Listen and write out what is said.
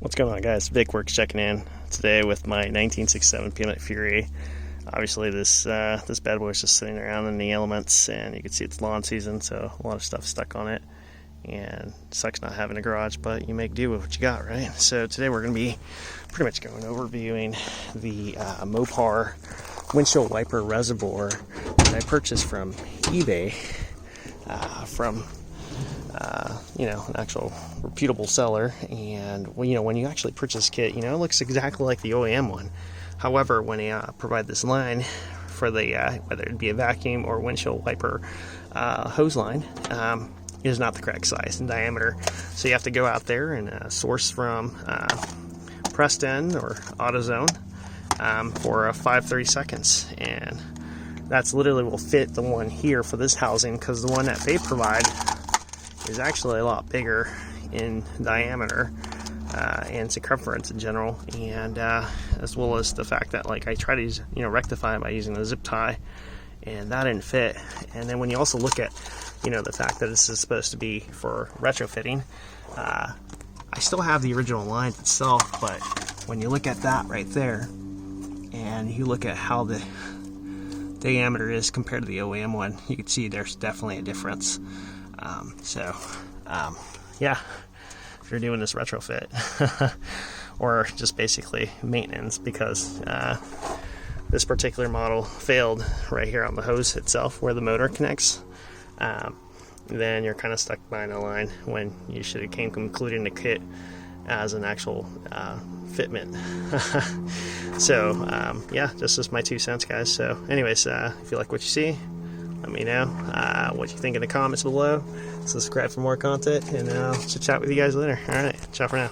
What's going on, guys? Vik-Werks checking in today with my 1967 Plymouth Fury. Obviously this bad boy is just sitting around in the elements, and you can see it's lawn season, so a lot of stuff stuck on it, and it sucks not having a garage, but you make do with what you got, right? So today we're going to be pretty much going over reviewing the Mopar Windshield Wiper Reservoir that I purchased from eBay from an actual reputable seller. And when you actually purchase this kit, it looks exactly like the OEM one. However, when they provide this line for the whether it be a vacuum or windshield wiper hose line, it is not the correct size and diameter. So you have to go out there and source from Preston or AutoZone for 5/32, and that's literally will fit the one here for this housing, because the one that they provide is actually a lot bigger in diameter and circumference in general, and as well as the fact that I try to use, rectify it by using the zip tie, and that didn't fit. And then when you also look at the fact that this is supposed to be for retrofitting, I still have the original line itself, but when you look at that right there and you look at how the diameter is compared to the OEM one, you can see there's definitely a difference. Yeah, if you're doing this retrofit or just basically maintenance, because this particular model failed right here on the hose itself where the motor connects, then you're kind of stuck behind the line when you should have came including the kit as an actual fitment. So yeah, this is my 2 cents, guys. So anyways, if you like what you see, let me know what you think in the comments below. Subscribe for more content, and I'll chat with you guys later. Alright, ciao for now.